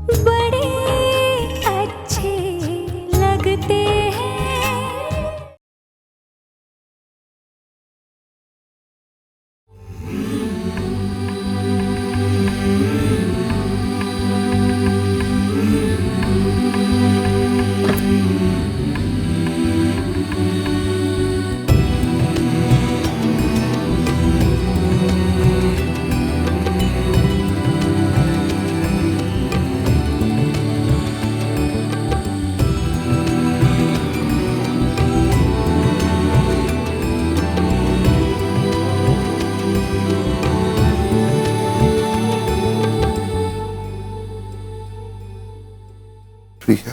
बड़े अच्छे लगते हैं। प्रिया,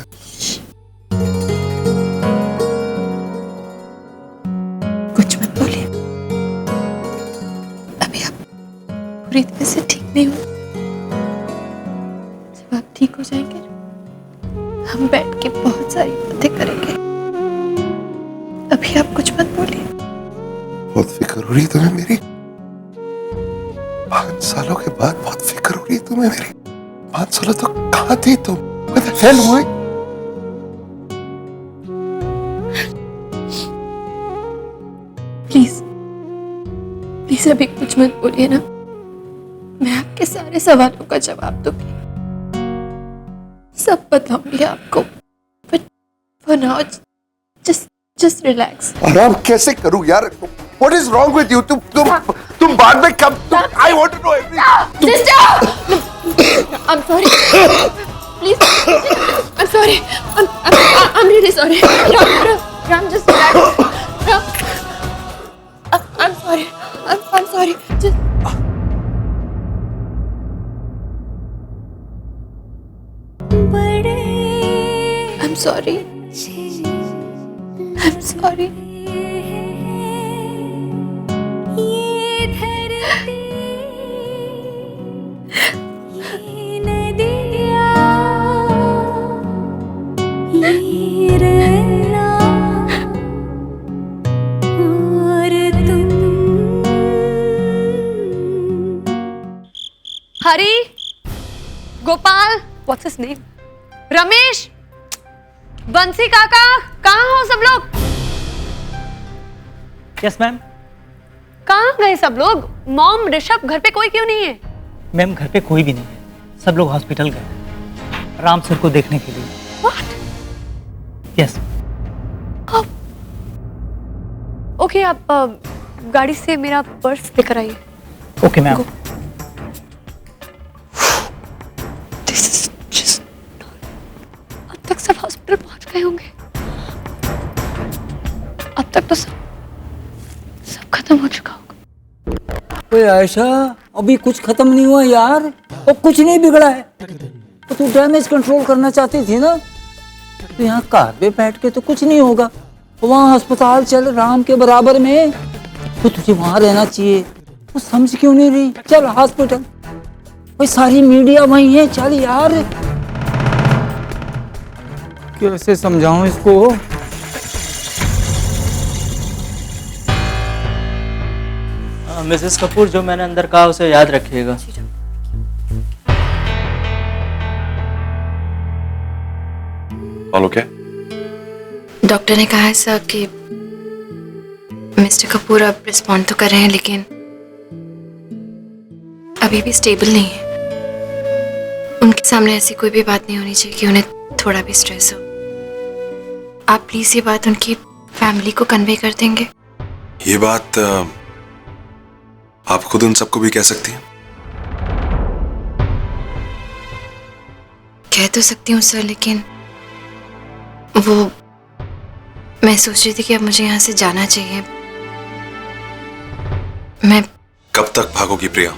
कुछ मत बोलिए, अभी आप पूरी तरह से ठीक नहीं हो। जब आप ठीक हो जाएंगे हम बैठ के बहुत सारी बातें करेंगे। अभी आप कुछ मत बोलिए। बहुत फिक्र हो रही है तुम्हें मेरी। 5 सालों के बाद बहुत फिक्र हो रही है तुम्हें मेरी। 5 सालों तो कहाँ थी तुम? What the hell हुई? प्लीज प्लीज अभी कुछ मत बोलिए ना, मैं आपके सारे सवालों का जवाब दूंगी, सब बताऊंगी आपको। But for now just relax. आराम कैसे करूं यार? What is wrong with you? तुम बाद में कब? I want to know everything. Sister! I'm sorry. Please. I'm sorry. I'm really sorry. Ram, just relax. Ram. I'm sorry. I'm sorry. Just. बड़े I'm sorry. I'm sorry. ये धरती, ये नदियाँ, ये रैना और तुम। Hari, Gopal, what's his name, Ramesh, Bansi काका, कहाँ हो सब लोग? Yes ma'am. कहाँ गए सब लोग? मॉम, ऋषभ, घर पे कोई क्यों नहीं है? मैम घर पे कोई भी नहीं है, सब लोग हॉस्पिटल गए राम सर को देखने के लिए। व्हाट? यस। ओके, आप गाड़ी से मेरा पर्स लेकर आइए। Okay ma'am. This is just, अब तक सब हॉस्पिटल पहुंच गए होंगे। अब तक तो सब खत्म हो चुका होगा। ओए आयशा, अभी कुछ खत्म नहीं हुआ यार, और कुछ नहीं बिगड़ा है। तो तू डैमेज कंट्रोल करना चाहती थी ना, तो यहाँ कार पे बैठ के तो कुछ नहीं होगा। वहाँ अस्पताल चल राम के बराबर में, तो तुझे वहाँ रहना चाहिए। वो समझ क्यों नहीं रही? चल हॉस्पिटल, भाई सारी मीडिया वहीं है, चल यार। कैसे समझाऊं इसको? मिसेस कपूर, जो मैंने अंदर कहा उसे याद रखिएगा। All okay? डॉक्टर ने कहा है सर कि मिस्टर कपूर अब रिस्पॉन्ड तो कर रहे हैं, लेकिन अभी भी स्टेबल नहीं है। उनके सामने ऐसी कोई भी बात नहीं होनी चाहिए कि उन्हें थोड़ा भी स्ट्रेस हो। आप प्लीज ये बात उनकी फैमिली को कन्वे कर देंगे? ये बात आप खुद उन सबको भी कह सकती हैं। कह तो सकती हूँ सर, लेकिन वो मैं सोच रही थी कि अब मुझे यहाँ से जाना चाहिए। मैं कब तक भागोगी प्रिया?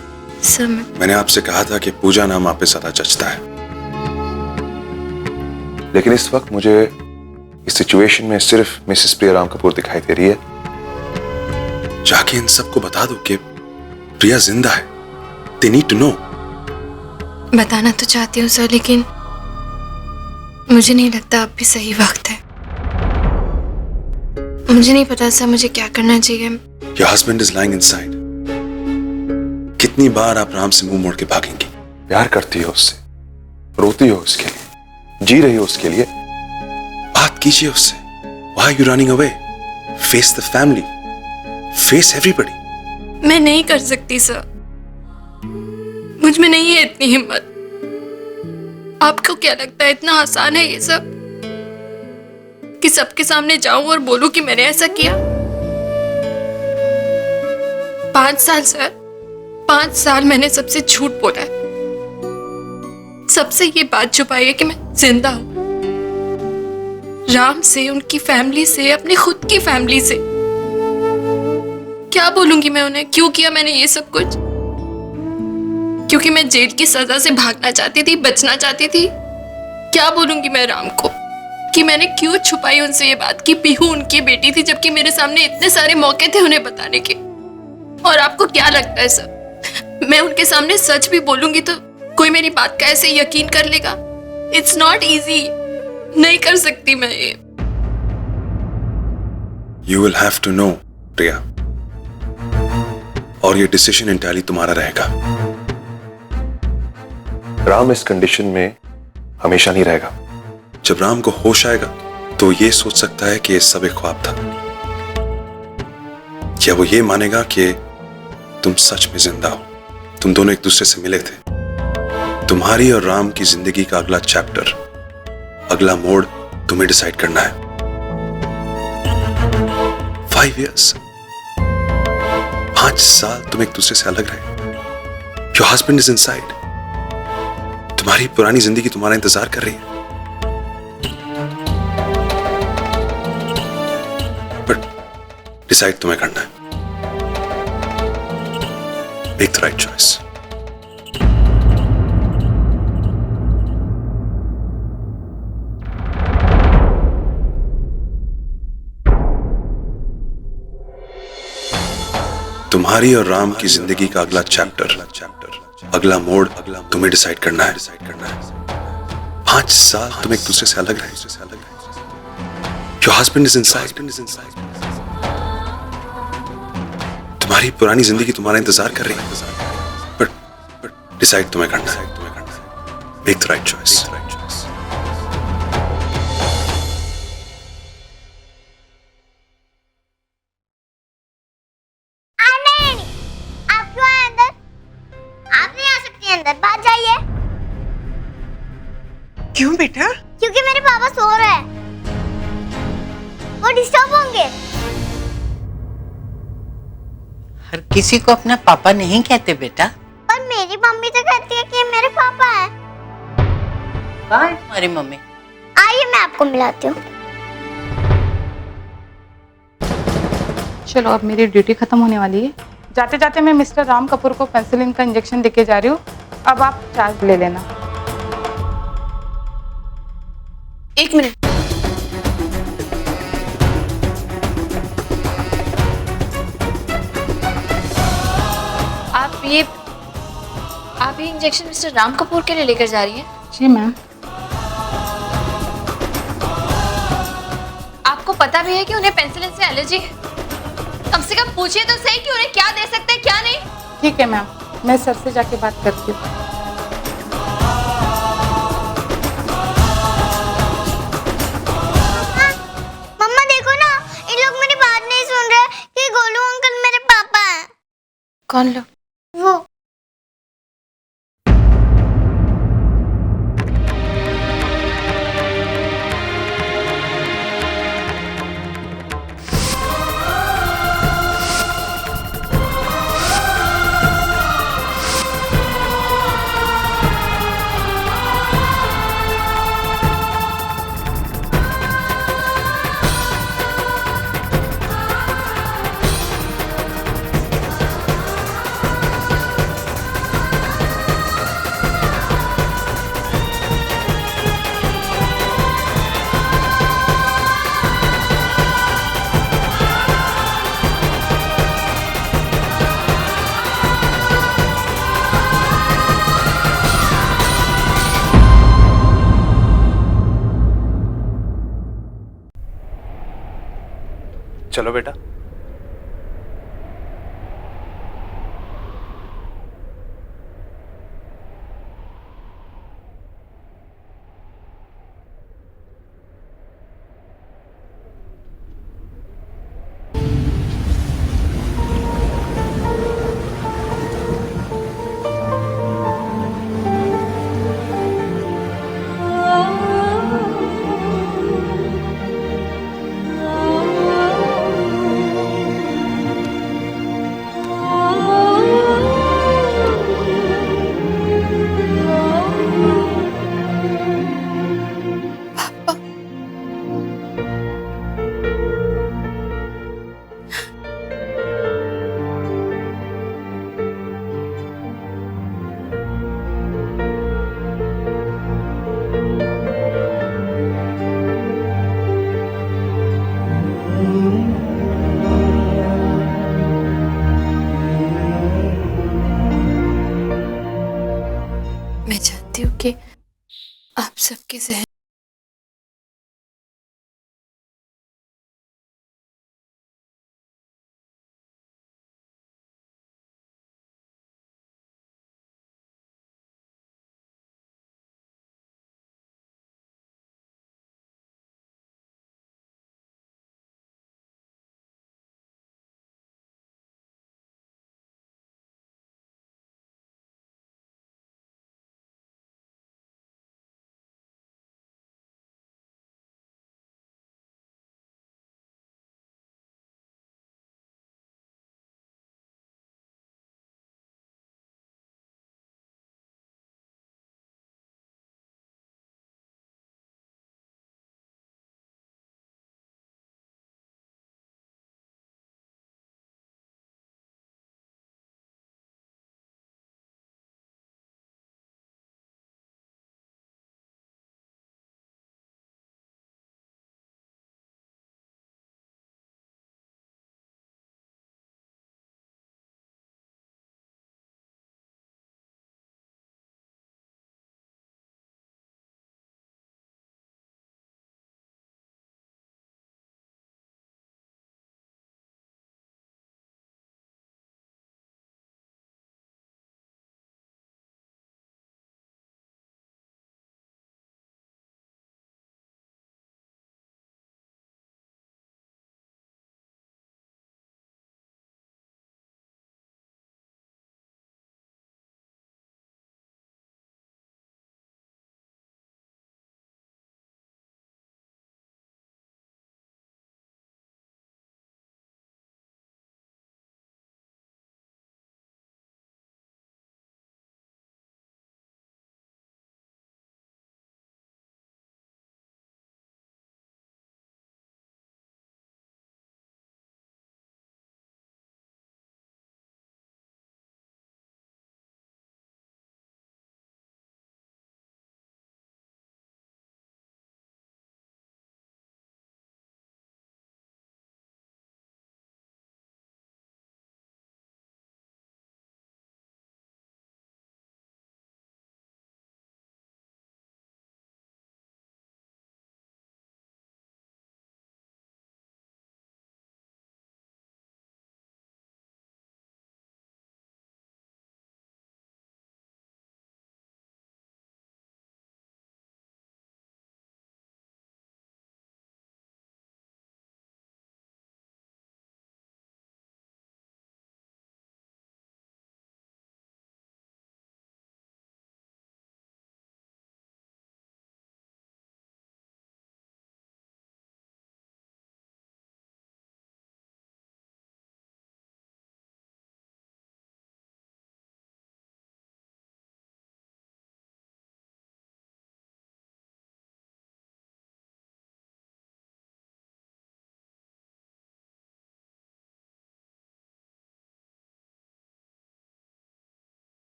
सर मैंने आपसे कहा था कि पूजा नाम आप पे ज्यादा जचता है, लेकिन इस वक्त मुझे इस सिचुएशन में सिर्फ मिसेस प्रिया राम कपूर दिखाई दे रही है। जाके इन सबको बता दो कि प्रिया जिंदा है। They need to know. बताना तो चाहती हूँ सर, लेकिन मुझे नहीं लगता अब भी सही वक्त है। मुझे नहीं पता सर मुझे क्या करना चाहिए। Your husband is lying inside. कितनी बार आप राम से मुंह मोड़ के भागेंगी? प्यार करती हो उससे, रोती हो उसके लिए, जी रही हो उसके लिए, बात कीजिए उससे। Why are you running away? Face the family. Face everybody. मैं नहीं कर सकती सर, मुझ में नहीं है इतनी हिम्मत। आपको क्या लगता है इतना आसान है ये सब कि सबके सामने जाऊं और बोलूं कि मैंने ऐसा किया? 5 साल सर, 5 साल मैंने सबसे झूठ बोला है, सबसे ये बात छुपाई है कि मैं जिंदा हूं, राम से, उनकी फैमिली से, अपनी खुद की फैमिली से। क्या बोलूंगी मैं उन्हें? क्यों किया मैंने ये सब कुछ? क्योंकि मैं जेल की सजा से भागना चाहती थी, बचना चाहती थी? क्या बोलूंगी मैं राम को कि मैंने क्यों छुपाई उनसे ये बात कि पीहू उनकी बेटी थी, जबकि मेरे सामने इतने सारे मौके थे उन्हें बताने के? और आपको क्या लगता है सर, मैं उनके सामने सच भी बोलूंगी तो कोई मेरी बात का ऐसे यकीन कर लेगा? इट्स नॉट इजी, नहीं कर सकती मैं ये। You will have to know, प्रिया, और ये डिसीजन इंटायरली तुम्हारा रहेगा। राम इस कंडीशन में हमेशा नहीं रहेगा। जब राम को होश आएगा तो ये सोच सकता है कि ये सब एक ख्वाब था, या वो ये मानेगा कि तुम सच में जिंदा हो, तुम दोनों एक दूसरे से मिले थे। तुम्हारी और राम की जिंदगी का अगला चैप्टर, अगला मोड़ तुम्हें डिसाइड करना है। 5 years, 5 साल तुम एक दूसरे से अलग रहे। Your husband is inside. तुम्हारी पुरानी जिंदगी तुम्हारा इंतजार कर रही है। बट डिसाइड तुम्हें करना है। Make the right choice. तुम्हारी और राम की जिंदगी का अगला चैप्टर, अगला मोड़ तुम्हें डिसाइड करना है। 5 साल तुम एक दूसरे से अलग रहे। Your husband is inside. तुम्हारी पुरानी जिंदगी तुम्हारा इंतजार कर रही है। बट डिसाइड तुम्हें करना है। Make the right choice. आप क्यों आए अंदर? आप नहीं आ सकती अंदर, बाहर जाइए। क्यों बेटा? क्योंकि मेरे पापा सो रहे हैं, वो डिस्टर्ब होंगे। हर किसी को अपना पापा नहीं कहते बेटा। पर मेरी मम्मी तो कहती है कि ये मेरे पापा हैं। कहाँ है तुम्हारी मम्मी? आइए मैं आपको मिलाती हूँ। चलो अब मेरी ड्यूटी खत्म होने वाली है। जाते जाते मैं मिस्टर राम कपूर को पेंसिलिन का इंजेक्शन देके जा रही हूँ। अब आप चार्ज ले लेना। 1 मिनट। आप ये इंजेक्शन मिस्टर राम कपूर के लिए लेकर जा रही हैं? जी मैम। आपको पता भी है कि उन्हें पेंसिलिन से एलर्जी है? कम से कम पूछिए तो सही कि उन्हें क्या दे सकते हैं क्या नहीं। ठीक है मैम, मैं सर से जाके बात करती हूँ। मम्मा देखो ना, इन लोग मेरी बात नहीं सुन रहे कि गोलू अंकल मेरे पापा हैं। कौन लोग? वो चलो बेटा। आप सबके जहन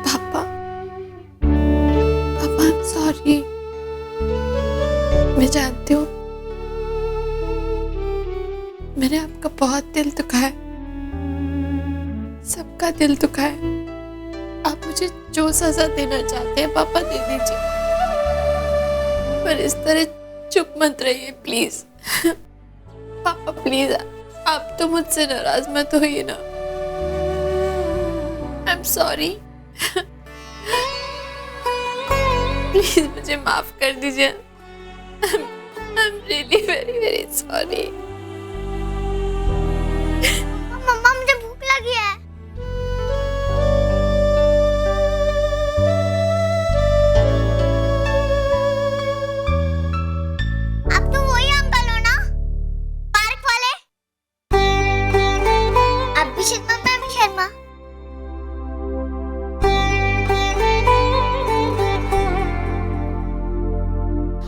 पापा, पापा, I'm sorry. मैं जानती हूँ मैंने आपका बहुत दिल दुखाया, सबका दिल दुखाया। आप मुझे जो सजा देना चाहते हैं पापा दे दीजिए, पर इस तरह चुप मत रहिए प्लीज। पापा प्लीज, आप तो मुझसे नाराज मत होइए ना। I am sorry. प्लीज मुझे माफ कर दीजिए। I'm really very sorry. मम्मा मुझे भूख लगी है। आप तो वही अंकल हो ना, पार्क वाले? आप भी शर्मा, मैं भी शर्मा।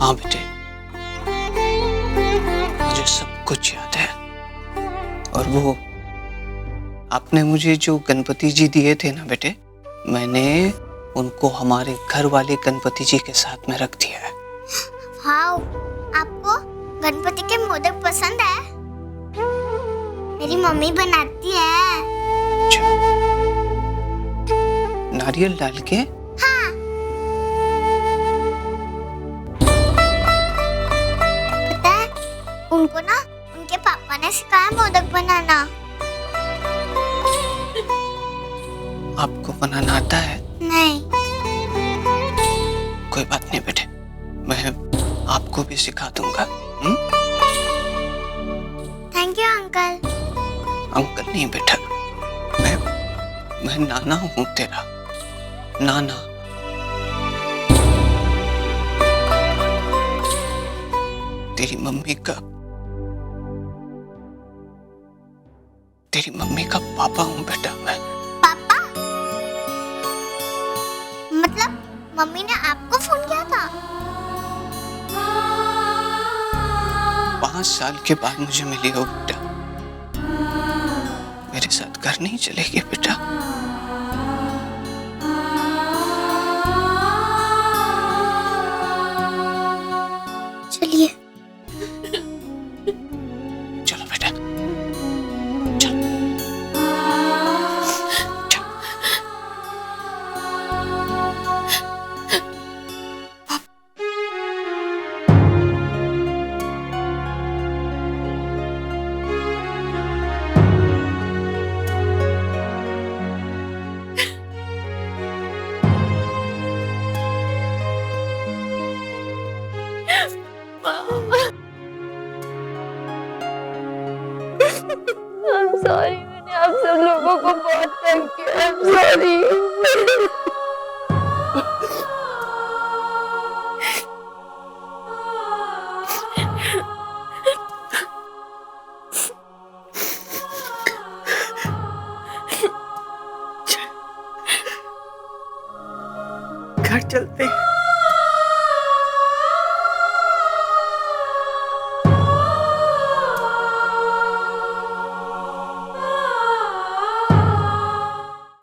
हाँ बेटे, मुझे सब कुछ याद है। और वो आपने मुझे जो गणपति जी दिए थे ना बेटे, मैंने उनको हमारे घर वाले गणपति जी के साथ में रख दिया है। वाओ, आपको गणपति के मोदक पसंद है? मेरी मम्मी बनाती है। अच्छा, नारियल डाल के? हाँ। पता है, उनको ना उनके पापा ने सिखाया मोदक बनाना। आपको बनाना आता है? नहीं। कोई बात नहीं बेटे, मैं आपको भी सिखा दूंगा। Thank you uncle. अंकल नहीं बेटा, मैं नाना हूँ तेरा, नाना। तेरी मम्मी का पापा हूँ बेटा मैं। पापा? मतलब मम्मी ने आपको फोन किया था? 5 साल के बाद मुझे मिली हो बेटा। मेरे साथ घर नहीं चलेगी बेटा? चलिए। चलो बेटा, चलो। I'm sorry, मैंने आप सब लोगों को बहुत तंग किया। I'm sorry. घर चलते हैं।